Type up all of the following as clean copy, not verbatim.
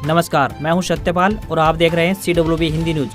नमस्कार, मैं हूं सत्यपाल और आप देख रहे हैं CWB हिंदी न्यूज।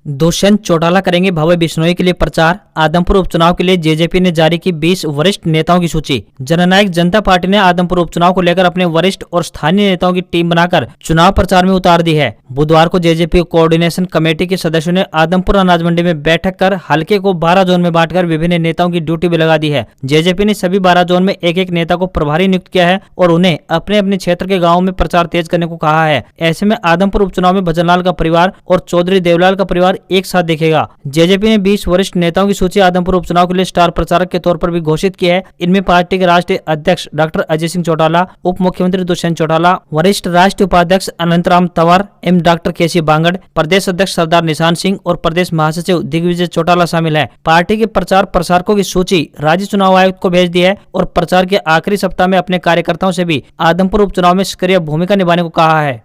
दुष्यंत चौटाला करेंगे भव्य बिश्नोई के लिए प्रचार। आदमपुर उपचुनाव के लिए जेजेपी ने जारी की 20 वरिष्ठ नेताओं की सूची। जननायक जनता पार्टी ने आदमपुर उपचुनाव को लेकर अपने वरिष्ठ और स्थानीय नेताओं की टीम बनाकर चुनाव प्रचार में उतार दी है। बुधवार को जेजेपी कोऑर्डिनेशन कमेटी के सदस्यों ने आदमपुर अनाज मंडी में बैठक कर हल्के को 12 जोन में बांटकर विभिन्न नेताओं की ड्यूटी भी लगा दी है। जेजेपी ने सभी 12 जोन में एक एक नेता को प्रभारी नियुक्त किया है और उन्हें अपने अपने क्षेत्र के गाँव में प्रचार तेज करने को कहा है। ऐसे में आदमपुर उपचुनाव में भजनलाल का परिवार और चौधरी देवलाल का परिवार एक साथ दिखेगा। जेजेपी ने 20 वरिष्ठ नेताओं की सूची आदमपुर उपचुनाव के लिए स्टार प्रचारक के तौर पर भी घोषित की है। इनमें पार्टी के राष्ट्रीय अध्यक्ष डॉक्टर अजय सिंह चौटाला, उप मुख्यमंत्री दुष्यंत चौटाला, वरिष्ठ राष्ट्रीय उपाध्यक्ष अनंतराम तंवर एवं डॉक्टर केसी बांगड़, प्रदेश अध्यक्ष सरदार निशान सिंह और प्रदेश महासचिव दिग्विजय चौटाला शामिल है। पार्टी के प्रचार प्रसारकों की सूची राज्य चुनाव आयोग को भेज दी है और प्रचार के आखिरी सप्ताह में अपने कार्यकर्ताओं से भी आदमपुर उपचुनाव में सक्रिय भूमिका निभाने को कहा है।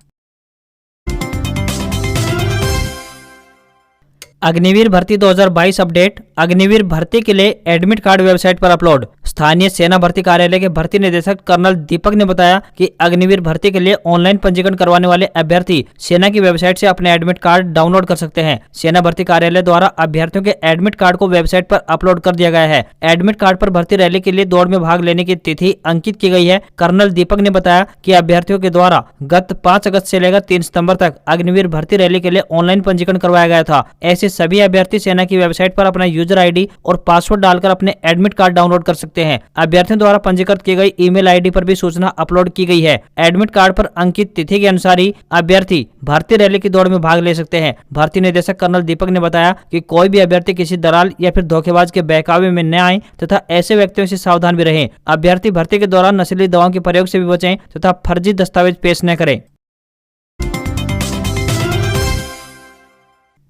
अग्निवीर भर्ती 2022 अपडेट। अग्निवीर भर्ती के लिए एडमिट कार्ड वेबसाइट पर अपलोड। स्थानीय सेना भर्ती कार्यालय के भर्ती निदेशक कर्नल दीपक ने बताया कि अग्निवीर भर्ती के लिए ऑनलाइन पंजीकरण करवाने वाले अभ्यर्थी सेना की वेबसाइट से अपने एडमिट कार्ड डाउनलोड कर सकते हैं। सेना भर्ती कार्यालय द्वारा अभ्यर्थियों के एडमिट कार्ड को वेबसाइट पर अपलोड कर दिया गया है। एडमिट कार्ड पर भर्ती रैली के लिए दौड़ में भाग लेने की तिथि अंकित की गई है। कर्नल दीपक ने बताया कि अभ्यर्थियों के द्वारा गत 5 अगस्त से लेकर 3 सितंबर तक अग्निवीर भर्ती रैली के लिए ऑनलाइन पंजीकरण करवाया गया था। ऐसे सभी अभ्यर्थी सेना की वेबसाइट पर अपना यूजर आईडी और पासवर्ड डालकर अपने एडमिट कार्ड डाउनलोड कर सकते हैं। अभ्यर्थियों द्वारा पंजीकृत की गई ईमेल आईडी पर भी सूचना अपलोड की गई है। एडमिट कार्ड पर अंकित तिथि के अनुसार ही अभ्यर्थी भर्ती रैली की दौड़ में भाग ले सकते हैं। भर्ती निदेशक कर्नल दीपक ने बताया कि कोई भी अभ्यर्थी किसी दलाल या फिर धोखेबाज के बहकावे में न आए तथा ऐसे व्यक्तियों से सावधान भी रहें। अभ्यर्थी भर्ती के दौरान नशीली दवाओं के प्रयोग से भी बचें तथा फर्जी दस्तावेज पेश न करें।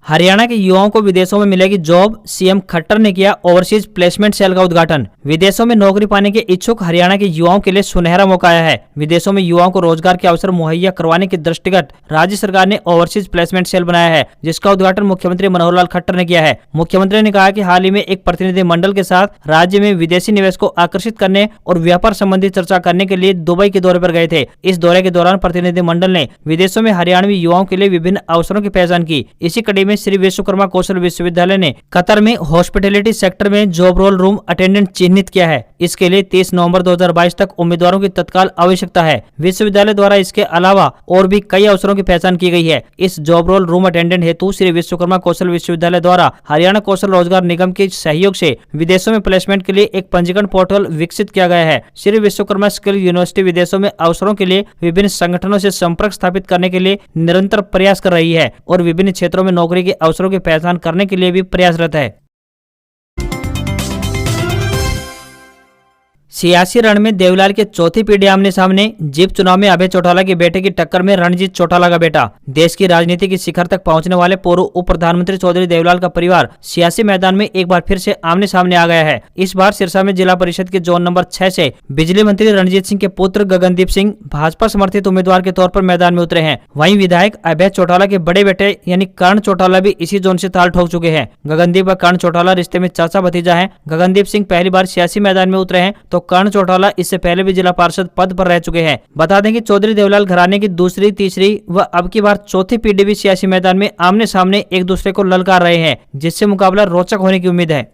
हरियाणा के युवाओं को विदेशों में मिलेगी जॉब। सीएम खट्टर ने किया ओवरसीज प्लेसमेंट सेल का उद्घाटन। विदेशों में नौकरी पाने के इच्छुक हरियाणा के युवाओं के लिए सुनहरा मौका आया है। विदेशों में युवाओं को रोजगार के अवसर मुहैया करवाने के दृष्टिगत राज्य सरकार ने ओवरसीज प्लेसमेंट सेल बनाया है, जिसका उद्घाटन मुख्यमंत्री मनोहर लाल खट्टर ने किया है। मुख्यमंत्री ने कहा कि हाल ही में एक प्रतिनिधि मंडल के साथ राज्य में विदेशी निवेश को आकर्षित करने और व्यापार संबंधी चर्चा करने के लिए दुबई के दौरे पर गए थे। इस दौरे के दौरान प्रतिनिधि मंडल ने विदेशों में हरियाणवी युवाओं के लिए विभिन्न अवसरों की पहचान की। इसी कड़ी में श्री विश्वकर्मा कौशल विश्वविद्यालय ने कतर में हॉस्पिटैलिटी सेक्टर में जॉब रोल रूम अटेंडेंट चिन्हित किया है। इसके लिए 30 नवंबर 2022 तक उम्मीदवारों की तत्काल आवश्यकता है। विश्वविद्यालय द्वारा इसके अलावा और भी कई अवसरों की पहचान की गई है। इस जॉब रोल रूम अटेंडेंट हेतु श्री विश्वकर्मा कौशल विश्वविद्यालय द्वारा हरियाणा कौशल रोजगार निगम के सहयोग से विदेशों में प्लेसमेंट के लिए एक पंजीकरण पोर्टल विकसित किया गया है। श्री विश्वकर्मा स्किल यूनिवर्सिटी विदेशों में अवसरों के लिए विभिन्न संगठनों से संपर्क स्थापित करने के लिए निरंतर प्रयास कर रही है और विभिन्न क्षेत्रों में नौकरी के अवसरों की पहचान करने के लिए भी प्रयासरत है। सियासी रण में देवलाल के चौथी पीढ़ी आमने सामने। जीप चुनाव में अभय चौटाला के बेटे की टक्कर में रणजीत चौटाला का बेटा। देश की राजनीति की शिखर तक पहुंचने वाले पूर्व उप प्रधानमंत्री चौधरी देवलाल का परिवार सियासी मैदान में एक बार फिर से आमने सामने आ गया है। इस बार सिरसा में जिला परिषद के जोन नंबर 6 से बिजली मंत्री रणजीत सिंह के पुत्र गगनदीप सिंह भाजपा समर्थित उम्मीदवार के तौर पर मैदान में उतरे हैं। वहीं विधायक अभय चौटाला के बड़े बेटे यानी कर्ण चौटाला भी इसी जोन से ताल ठोक चुके हैं। गगनदीप व कर्ण चौटाला रिश्ते में चाचा भतीजा है। गगनदीप सिंह पहली बार सियासी मैदान में उतरे हैं तो कर्ण चौटाला इससे पहले भी जिला पार्षद पद पर रह चुके हैं। बता दें कि चौधरी देवलाल घराने की दूसरी, तीसरी व अब की बार चौथी पीढ़ी भी सियासी मैदान में आमने सामने एक दूसरे को ललकार रहे हैं, जिससे मुकाबला रोचक होने की उम्मीद है।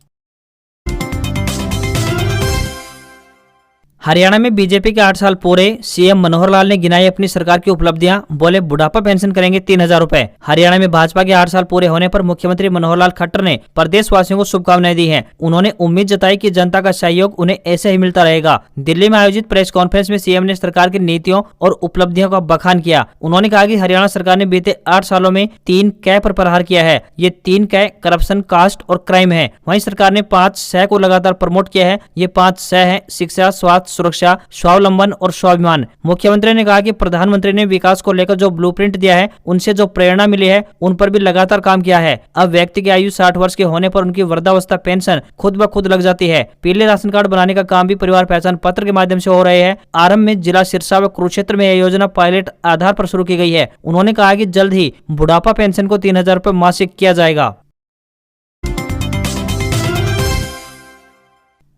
हरियाणा में बीजेपी के 8 साल पूरे। सीएम मनोहर लाल ने गिनाई अपनी सरकार की उपलब्धियां। बोले बुढ़ापा पेंशन करेंगे 3000 रुपए। हरियाणा में भाजपा के 8 साल पूरे होने पर मुख्यमंत्री मनोहर लाल खट्टर ने प्रदेशवासियों को शुभकामनाएं दी हैं। उन्होंने उम्मीद जताई कि जनता का सहयोग उन्हें ऐसे ही मिलता रहेगा। दिल्ली में आयोजित प्रेस कॉन्फ्रेंस में सीएम ने सरकार की नीतियों और उपलब्धियों का बखान किया। उन्होंने कहा कि हरियाणा सरकार ने बीते 8 सालों में 3 कै पर प्रहार किया है। ये 3 कै करप्शन, कास्ट और क्राइम है। वहीं सरकार ने 5 सह को लगातार प्रमोट किया है। ये 5 सह है: शिक्षा, स्वास्थ्य, सुरक्षा, स्वावलंबन और स्वाभिमान। मुख्यमंत्री ने कहा कि प्रधानमंत्री ने विकास को लेकर जो ब्लूप्रिंट दिया है, उनसे जो प्रेरणा मिली है, उन पर भी लगातार काम किया है। अब व्यक्ति की आयु 60 वर्ष के होने पर उनकी वृद्धावस्था पेंशन खुद ब खुद लग जाती है। पीले राशन कार्ड बनाने का काम भी परिवार पहचान पत्र के माध्यम से हो रहे हैं। आरंभ में जिला सिरसा व कुरुक्षेत्र में यह योजना पायलट आधार पर शुरू की गई है। उन्होंने कहा कि जल्द ही बुढ़ापा पेंशन को 3000 रुपए मासिक किया जाएगा।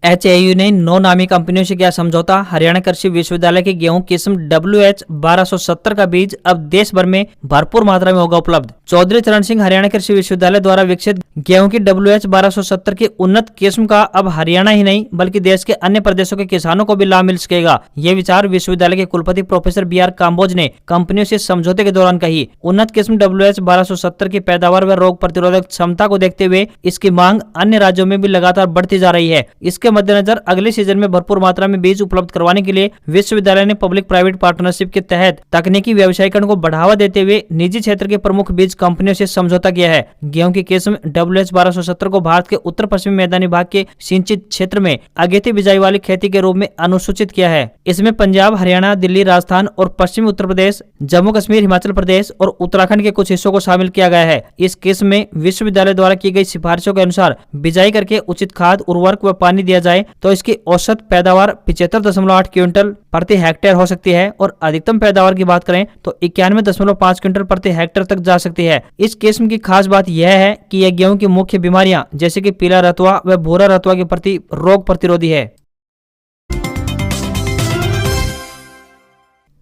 HAU ने 9 नामी कंपनियों से किया समझौता। हरियाणा कृषि विश्वविद्यालय की गेहूं किस्म WH 1270 का बीज अब देश भर में भरपूर मात्रा में होगा उपलब्ध। चौधरी चरण सिंह हरियाणा कृषि विश्वविद्यालय द्वारा विकसित गेहूं की WH 1270 की उन्नत किस्म का अब हरियाणा ही नहीं बल्कि देश के अन्य प्रदेशों के किसानों को भी लाभ मिल सकेगा। ये विचार विश्वविद्यालय के कुलपति प्रोफेसर BR काम्बोज ने कंपनियों से समझौते के दौरान कही। उन्नत किस्म WH 1270 की पैदावार व रोग प्रतिरोधक क्षमता को देखते हुए इसकी मांग अन्य राज्यों में भी लगातार बढ़ती जा रही है। इसके मद्देनजर अगले सीजन में भरपूर मात्रा में बीज उपलब्ध करवाने के लिए विश्वविद्यालय ने पब्लिक प्राइवेट पार्टनरशिप के तहत तकनीकी व्यवसायीकरण को बढ़ावा देते हुए निजी क्षेत्र के प्रमुख बीज कंपनियों से समझौता किया है। गेहूं की किस्म WH 1270 को भारत के उत्तर पश्चिमी मैदानी भाग के सिंचित क्षेत्र में अगेती बिजाई वाली खेती के रूप में अनुसूचित किया है। इसमें पंजाब, हरियाणा, दिल्ली, राजस्थान और पश्चिमी उत्तर प्रदेश, जम्मू कश्मीर, हिमाचल प्रदेश और उत्तराखंड के कुछ हिस्सों को शामिल किया गया है। इस किस्म में विश्वविद्यालय द्वारा की गई सिफारिशों के अनुसार बिजाई करके उचित खाद, उर्वरक व पानी दिया जाए तो इसकी औसत पैदावार 75.8 क्विंटल प्रति हेक्टेयर हो सकती है और अधिकतम पैदावार की बात करें तो 91.5 क्विंटल प्रति हेक्टेयर तक जा सकती है। इस किस्म की खास बात यह है कि यह गेहूं की मुख्य बीमारियां जैसे कि पीला रतुआ व भूरा रतुआ के प्रति रोग प्रतिरोधी है।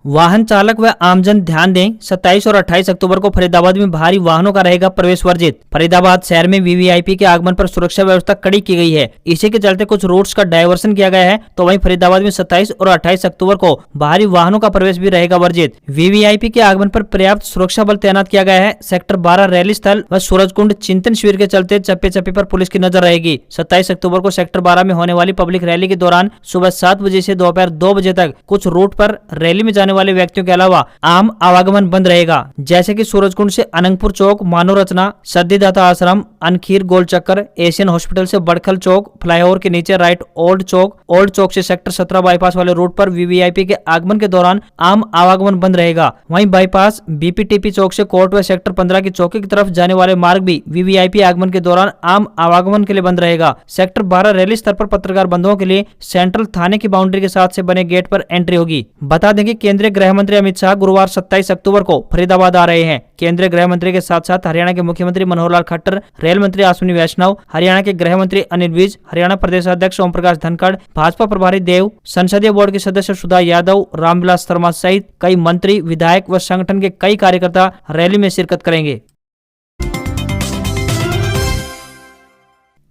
वाहन चालक व आमजन ध्यान दें, 27 और 28 अक्टूबर को फरीदाबाद में भारी वाहनों का रहेगा प्रवेश वर्जित। फरीदाबाद शहर में VVIP के आगमन पर सुरक्षा व्यवस्था कड़ी की गई है। इसी के चलते कुछ रूट्स का डायवर्सन किया गया है, तो वहीं फरीदाबाद में 27 और 28 अक्टूबर को भारी वाहनों का प्रवेश भी रहेगा वर्जित। VVIP के आगमन पर पर्याप्त सुरक्षा बल तैनात किया गया है। सेक्टर 12 रैली स्थल व सूरजकुंड चिंतन शिविर के चलते चप्पे चप्पे पर पुलिस की नजर रहेगी। 27 अक्टूबर को सेक्टर 12 में होने वाली पब्लिक रैली के दौरान सुबह 7 बजे से दोपहर 2 बजे तक कुछ रूट पर रैली में जाने वाले व्यक्तियों के अलावा आम आवागमन बंद रहेगा, जैसे कि सूरजकुंड से अनंगपुर चौक, मानव रचना, सद्दीदाता आश्रम, अनखीर गोल चक्कर, एशियन हॉस्पिटल से बड़खल चौक, फ्लाईओवर के नीचे राइट ओल्ड चौक से सेक्टर 17 बाईपास वाले रूट पर VVIP के आगमन के दौरान आम आवागमन बंद रहेगा। वहीं बाईपास BPTP चौक से कोर्ट व सेक्टर 15 की चौकी की तरफ जाने वाले मार्ग भी VVIP आगमन के दौरान आम आवागमन के लिए बंद रहेगा। सेक्टर 12 रैली स्तर पर पत्रकार बंधुओं के लिए सेंट्रल थाने की बाउंड्री के साथ से बने गेट पर एंट्री होगी। बता दें कि केंद्रीय गृह मंत्री अमित शाह गुरुवार 27 अक्टूबर को फरीदाबाद आ रहे हैं। केंद्रीय गृह मंत्री के साथ साथ हरियाणा के मुख्यमंत्री मनोहर लाल खट्टर, रेल मंत्री अश्विनी वैष्णव, हरियाणा के गृह मंत्री अनिल विज, हरियाणा प्रदेश अध्यक्ष ओम प्रकाश धनखड़, भाजपा प्रभारी देव, संसदीय बोर्ड के सदस्य सुधा यादव, रामविलास शर्मा सहित कई मंत्री, विधायक व संगठन के कई कार्यकर्ता रैली में शिरकत करेंगे।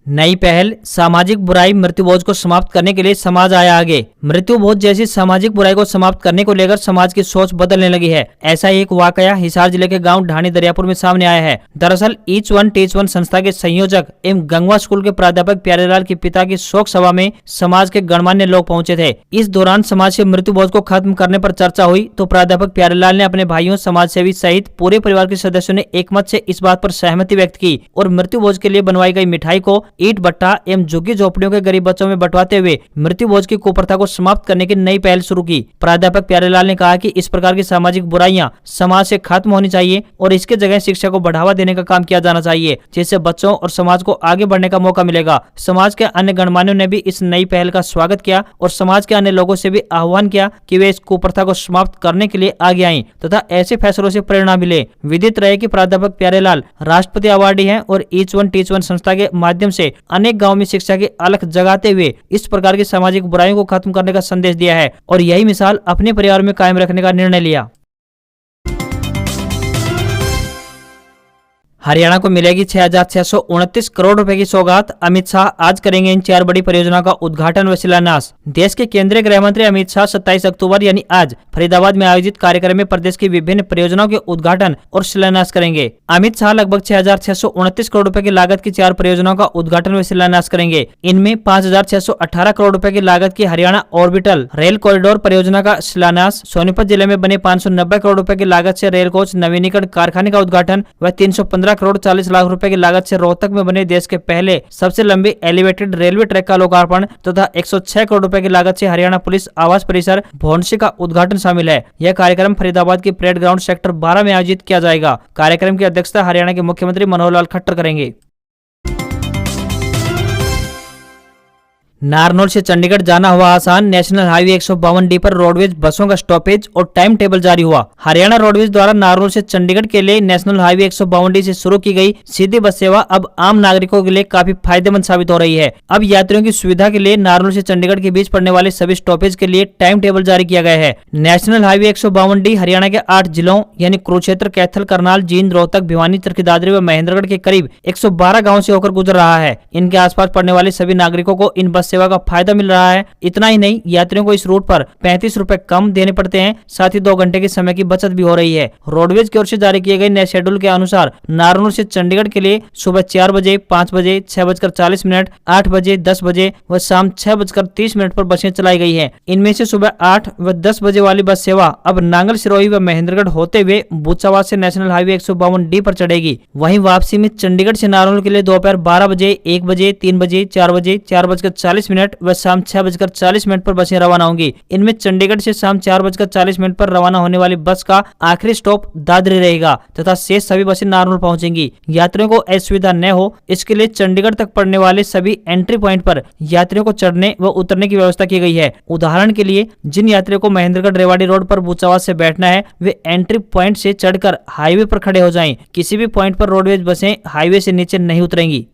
नई पहल, सामाजिक बुराई मृत्युभोज को समाप्त करने के लिए समाज आया आगे। मृत्युभोज जैसी सामाजिक बुराई को समाप्त करने को लेकर समाज की सोच बदलने लगी है। ऐसा एक वाकया हिसार जिले के गांव ढाणी दरियापुर में सामने आया है। दरअसल ईच वन टीच वन संस्था के संयोजक एवं गंगवा स्कूल के प्राध्यापक प्यारेलाल के पिता की शोक सभा में समाज के गणमान्य लोग पहुंचे थे। इस दौरान समाज से मृत्युभोज को खत्म करने पर चर्चा हुई तो प्राध्यापक प्यारेलाल ने अपने भाइयों, समाज सेवी सहित पूरे परिवार के सदस्यों ने एकमत से इस बात पर सहमति व्यक्त की और मृत्युभोज के लिए बनवाई गई मिठाई को ईंट भट्टा एवं झुग्गी झोपड़ियों के गरीब बच्चों में बंटवाते हुए मृत्युभोज की कुप्रथा को समाप्त करने की नई पहल शुरू की। प्राध्यापक प्यारेलाल ने कहा कि इस प्रकार की सामाजिक बुराइयां समाज से खत्म होनी चाहिए और इसके जगह शिक्षा को बढ़ावा देने का काम किया जाना चाहिए, जिससे बच्चों और समाज को आगे बढ़ने का मौका मिलेगा। समाज के अन्य गणमान्यों ने भी इस नई पहल का स्वागत किया और समाज के अन्य लोगों से भी आह्वान किया कि वे इस कुप्रथा को समाप्त करने के लिए आगे आएं तथा ऐसे फैसलों से प्रेरणा मिले। विदित रहे कि प्राध्यापक प्यारेलाल राष्ट्रपति अवार्डी हैं और ईच वन टीच वन संस्था के माध्यम से अनेक गांव में शिक्षा की अलख जगाते हुए इस प्रकार की सामाजिक बुराइयों को खत्म करने का संदेश दिया है और यही मिसाल अपने परिवार में कायम रखने का निर्णय लिया। हरियाणा को मिलेगी 6,629 करोड़ रुपए की सौगात। अमित शाह आज करेंगे इन 4 बड़ी परियोजनाओं का उद्घाटन व शिलान्यास। देश के केंद्रीय गृह मंत्री अमित शाह 27 अक्टूबर यानी आज फरीदाबाद में आयोजित कार्यक्रम में प्रदेश की विभिन्न परियोजनाओं के उद्घाटन और शिलान्यास करेंगे। अमित शाह लगभग 6,629 करोड़ रुपए की लागत की 4 परियोजनाओं का उद्घाटन व शिलान्यास करेंगे। इनमें 5,618 करोड़ रुपए की लागत की हरियाणा ऑर्बिटल रेल कॉरिडोर परियोजना का शिलान्यास, सोनीपत जिले में बने 590 करोड़ रुपए की लागत से रेल कोच नवीनीकरण कारखाने का उद्घाटन व 315 करोड़ 40 लाख रुपए की लागत से रोहतक में बने देश के पहले सबसे लंबे एलिवेटेड रेलवे ट्रैक का लोकार्पण तथा 106 करोड़ रुपए की लागत से हरियाणा पुलिस आवास परिसर भौंडसी का उद्घाटन शामिल है। यह कार्यक्रम फरीदाबाद की परेड ग्राउंड सेक्टर 12 में आयोजित किया जाएगा। कार्यक्रम की अध्यक्षता हरियाणा के मुख्यमंत्री मनोहर लाल खट्टर करेंगे। नारनौल से चंडीगढ़ जाना हुआ आसान, नेशनल हाईवे 152D पर रोडवेज बसों का स्टॉपेज और टाइम टेबल जारी हुआ। हरियाणा रोडवेज द्वारा नारनौल से चंडीगढ़ के लिए नेशनल हाईवे 152D से शुरू की गई सीधी बस सेवा अब आम नागरिकों के लिए काफी फायदेमंद साबित हो रही है। अब यात्रियों की सुविधा के लिए नारनौल से चंडीगढ़ के बीच पड़ने वाले सभी स्टॉपेज के लिए टाइम टेबल जारी किया गया है। नेशनल हाईवे 152D हरियाणा के 8 जिलों यानी कुरुक्षेत्र, कैथल, करनाल, जींद, रोहतक, भिवानी, चरखी दादरी व महेंद्रगढ़ के करीब 112 गाँव से होकर गुजर रहा है। इनके आसपास पड़ने वाले सभी नागरिकों को इन बस सेवा का फायदा मिल रहा है। इतना ही नहीं, यात्रियों को इस रूट पर 35 रुपए कम देने पड़ते हैं। साथ ही 2 घंटे के समय की बचत भी हो रही है। रोडवेज की ओर से जारी किए गए नए शेड्यूल के अनुसार नारनौल से चंडीगढ़ के लिए सुबह 4 बजे, 5 बजे, 6:40, 8 बजे, 10 बजे व शाम 6:30 पर बसें चलाई गई है। इनमें से सुबह 8 व 10 बजे वाली बस सेवा अब नांगल सिरोही व महेंद्रगढ़ होते हुए बूचावाद से नेशनल हाईवे 152D पर चढ़ेगी। वहीं वापसी में चंडीगढ़ से नारनौल के लिए दोपहर 12 बजे, 1 बजे, 3 बजे, 4 बजे, 4:40 व शाम 6:40 पर बसें रवाना होंगी। इनमें चंडीगढ़ से शाम 4:40 पर रवाना होने वाली बस का आखिरी स्टॉप दादरी रहेगा तथा शेष सभी बसें नारनौल पहुंचेंगी। यात्रियों को असुविधा न हो, इसके लिए चंडीगढ़ तक पड़ने वाले सभी एंट्री पॉइंट पर यात्रियों को चढ़ने व उतरने की व्यवस्था की गई है। उदाहरण के लिए जिन यात्रियों को महेंद्रगढ़ रेवाड़ी रोड पर बूचावाद से बैठना है, वे एंट्री पॉइंट से चढ़कर हाईवे पर खड़े हो जाएं। किसी भी पॉइंट पर रोडवेज बसें हाईवे से नीचे नहीं उतरेंगी।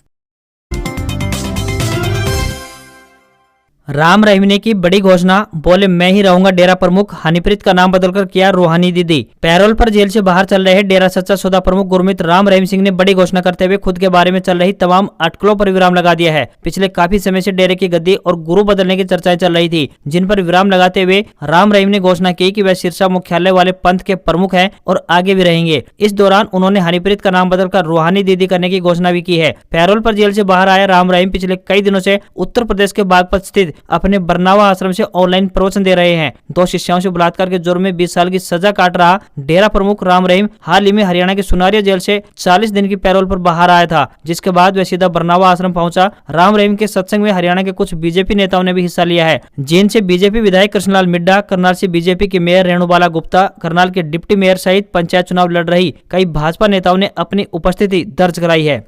राम रहीम ने की बड़ी घोषणा, बोले मैं ही रहूंगा डेरा प्रमुख। हनीप्रीत का नाम बदलकर किया रूहानी दीदी। पैरोल पर जेल से बाहर चल रहे डेरा सच्चा सौदा प्रमुख गुरमीत राम रहीम सिंह ने बड़ी घोषणा करते हुए खुद के बारे में चल रही तमाम अटकलों पर विराम लगा दिया है। पिछले काफी समय से डेरे की गद्दी और गुरु बदलने की चर्चाएं चल रही थी, जिन पर विराम लगाते हुए राम रहीम ने घोषणा की कि वह सिरसा मुख्यालय वाले पंथ के प्रमुख है और आगे भी रहेंगे। इस दौरान उन्होंने हनीप्रीत का नाम बदलकर रूहानी दीदी करने की घोषणा भी की है। पैरोल पर जेल से बाहर आया राम रहीम पिछले कई दिनों से उत्तर प्रदेश के बागपत स्थित अपने बरनावा आश्रम से ऑनलाइन प्रवचन दे रहे हैं। 2 शिष्याओं से बलात्कार के जुर्म में 20 साल की सजा काट रहा डेरा प्रमुख राम रहीम हाल ही में हरियाणा के सुनारिया जेल से 40 दिन की पैरोल पर बाहर आया था, जिसके बाद वह सीधा बरनावा आश्रम पहुंचा। राम रहीम के सत्संग में हरियाणा के कुछ बीजेपी नेताओं ने भी हिस्सा लिया है, जिनसे बीजेपी विधायक कृष्णलाल मिड्डा, करनाल से बीजेपी के मेयर रेणुबाला गुप्ता, करनाल के डिप्टी मेयर सहित पंचायत चुनाव लड़ रही कई भाजपा नेताओं ने अपनी उपस्थिति दर्ज कराई है।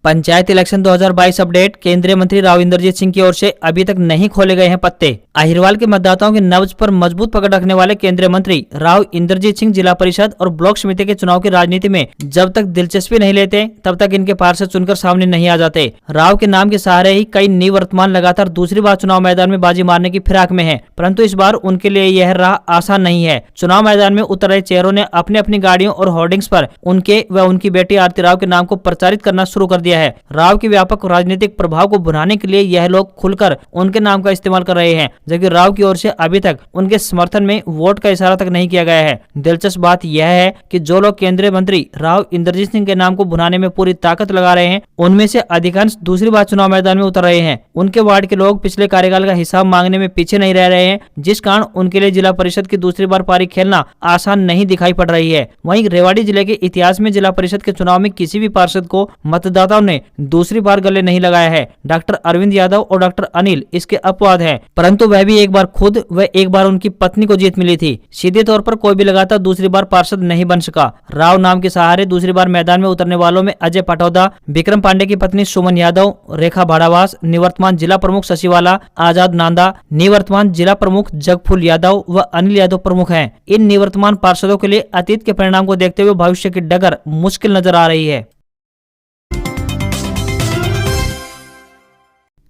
Panchayat election 2022 update. केंद्रीय मंत्री राव इंद्रजीत सिंह की ओर से अभी तक नहीं खोले गए हैं पत्ते। अहिरवाल के मतदाताओं की नब्ज पर मजबूत पकड़ रखने वाले केंद्रीय मंत्री राव इंद्रजीत सिंह जिला परिषद और ब्लॉक समिति के चुनाव की राजनीति में जब तक दिलचस्पी नहीं लेते, तब तक इनके पार्षद चुनकर सामने नहीं आ जाते। राव के नाम के सहारे ही कई निवर्तमान लगातार दूसरी बार चुनाव मैदान में बाजी मारने की फिराक में है, परंतु इस बार उनके लिए यह राह आसान नहीं है। चुनाव मैदान में उतर रहे चेहरों ने अपनी अपनी गाड़ियों और होर्डिंग्स पर उनके व उनकी बेटी आरती राव के नाम को प्रचारित करना शुरू कर दिया है। राव के व्यापक राजनीतिक प्रभाव को भुनाने के लिए यह लोग खुलकर उनके नाम का इस्तेमाल कर रहे हैं, जबकि राव की ओर से अभी तक उनके समर्थन में वोट का इशारा तक नहीं किया गया है। दिलचस्प बात यह है कि जो लोग केंद्रीय मंत्री राव इंद्रजीत सिंह के नाम को भुनाने में पूरी ताकत लगा रहे हैं, उनमें से अधिकांश दूसरी बार चुनाव मैदान में उतर रहे हैं। उनके वार्ड के लोग पिछले कार्यकाल का हिसाब मांगने में पीछे नहीं रह रहे हैं, जिस कारण उनके लिए जिला परिषद की दूसरी बार पारी खेलना आसान नहीं दिखाई पड़ रही है। वहीं रेवाड़ी जिले के इतिहास में जिला परिषद के चुनाव में किसी भी पार्षद को मतदाताओं ने दूसरी बार गले नहीं लगाया है। डॉक्टर अरविंद यादव और डॉक्टर अनिल इसके अपवाद हैं, परंतु वह भी एक बार खुद व एक बार उनकी पत्नी को जीत मिली थी। सीधे तौर पर कोई भी लगातार दूसरी बार पार्षद नहीं बन सका। राव नाम के सहारे दूसरी बार मैदान में उतरने वालों में अजय पटौदा, विक्रम पांडे की पत्नी सुमन यादव, रेखा भाड़ावास, निवर्तमान जिला प्रमुख शशिवाला, आजाद नांदा, निवर्तमान जिला प्रमुख जगफूल यादव व अनिल यादव प्रमुख हैं। इन निवर्तमान पार्षदों के लिए अतीत के परिणाम को देखते हुए भविष्य की डगर मुश्किल नजर आ रही है।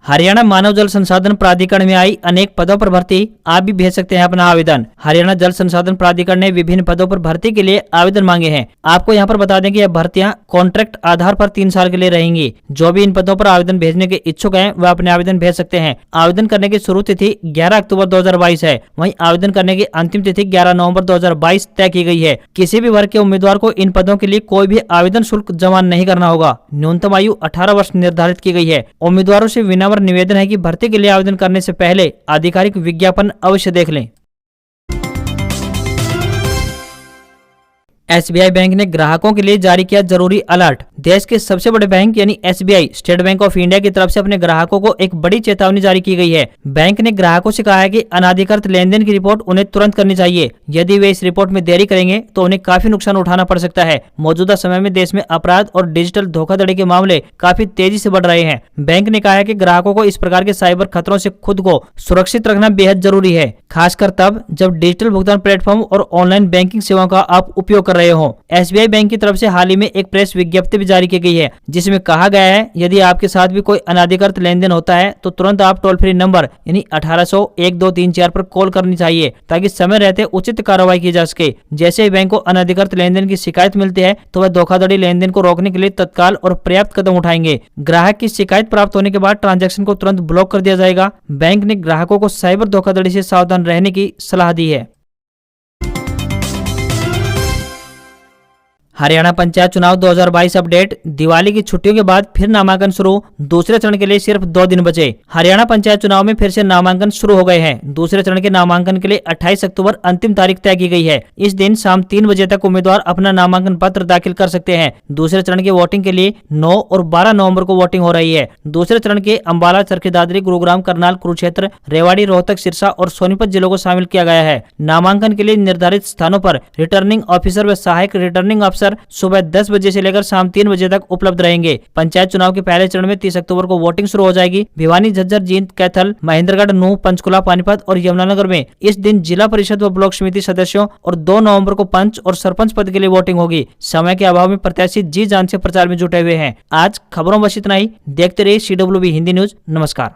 हरियाणा मानव जल संसाधन प्राधिकरण में आई अनेक पदों पर भर्ती, आप भी भेज सकते हैं अपना आवेदन। हरियाणा जल संसाधन प्राधिकरण ने विभिन्न पदों पर भर्ती के लिए आवेदन मांगे हैं। आपको यहां पर बता दें कि यह भर्तियां कॉन्ट्रैक्ट आधार पर 3 साल के लिए रहेंगी। जो भी इन पदों पर आवेदन भेजने के इच्छुक हैं, वह अपने आवेदन भेज सकते हैं। आवेदन करने की शुरू तिथि 11 अक्टूबर 2022 है। वहीं आवेदन करने की अंतिम तिथि 11 नवंबर 2022 तय की गई है। किसी भी वर्ग के उम्मीदवार को इन पदों के लिए कोई भी आवेदन शुल्क जमा नहीं करना होगा। न्यूनतम आयु 18 वर्ष निर्धारित की गई है। उम्मीदवारों से विनम्र निवेदन है कि भर्ती के लिए आवेदन करने से पहले आधिकारिक विज्ञापन अवश्य देख लें। SBI बैंक ने ग्राहकों के लिए जारी किया जरूरी अलर्ट। देश के सबसे बड़े बैंक यानी SBI state bank of India की तरफ से अपने ग्राहकों को एक बड़ी चेतावनी जारी की गई है। बैंक ने ग्राहकों से कहा है कि अनाधिकृत लेनदेन की रिपोर्ट उन्हें तुरंत करनी चाहिए। यदि वे इस रिपोर्ट में देरी करेंगे तो उन्हें काफी नुकसान उठाना पड़ सकता है। मौजूदा समय में देश में अपराध और डिजिटल धोखाधड़ी के मामले काफी तेजी से बढ़ रहे हैं। बैंक ने कहा है कि ग्राहकों को इस प्रकार के साइबर खतरों से खुद को सुरक्षित रखना बेहद जरूरी है, खासकर तब जब डिजिटल भुगतान प्लेटफॉर्म और ऑनलाइन बैंकिंग सेवाओं का आप उपयोग कर रहे हो। SBI बैंक की तरफ से हाल ही में एक प्रेस विज्ञप्ति भी जारी की गई है, जिसमें कहा गया है यदि आपके साथ भी कोई अनाधिकृत लेनदेन होता है तो तुरंत आप टोल फ्री नंबर यानी 1800-1234 पर कॉल करनी चाहिए, ताकि समय रहते उचित कार्रवाई की जा सके। जैसे ही बैंक को अनाधिकृत लेनदेन की शिकायत मिलती है तो वह धोखाधड़ी लेनदेन को रोकने के लिए तत्काल और पर्याप्त कदम उठाएंगे। ग्राहक की शिकायत प्राप्त होने के बाद ट्रांजैक्शन को तुरंत ब्लॉक कर दिया जाएगा। बैंक ने ग्राहकों को साइबर धोखाधड़ी से सावधान रहने की सलाह दी है। हरियाणा पंचायत चुनाव 2022 अपडेट। दिवाली की छुट्टियों के बाद फिर नामांकन शुरू। दूसरे चरण के लिए सिर्फ 2 दिन बचे। हरियाणा पंचायत चुनाव में फिर से नामांकन शुरू हो गए हैं। दूसरे चरण के नामांकन के लिए 28 अक्टूबर अंतिम तारीख तय की गई है। इस दिन शाम 3 बजे तक उम्मीदवार अपना नामांकन पत्र दाखिल कर सकते हैं। दूसरे चरण की वोटिंग के लिए 9 और 12 नवंबर को वोटिंग हो रही है। दूसरे चरण के अंबाला, चरखी दादरी, गुरुग्राम, करनाल, कुरुक्षेत्र, रेवाड़ी, रोहतक, सिरसा और सोनीपत जिलों को शामिल किया गया है। नामांकन के लिए निर्धारित स्थानों पर रिटर्निंग ऑफिसर व सहायक रिटर्निंग अफसर सुबह 10 बजे से लेकर शाम 3 बजे तक उपलब्ध रहेंगे। पंचायत चुनाव के पहले चरण में 30 अक्टूबर को वोटिंग शुरू हो जाएगी। भिवानी, झज्जर, जींद, कैथल, महेंद्रगढ़, नूंह, पंचकुला, पानीपत और यमुनानगर में इस दिन जिला परिषद व ब्लॉक समिति सदस्यों और 2 नवंबर को पंच और सरपंच पद के लिए वोटिंग होगी। समय के अभाव में प्रत्याशी जी जान से प्रचार में जुटे हुए हैं। आज खबरों बस इतना ही। देखते रहिए CWB हिंदी न्यूज। नमस्कार।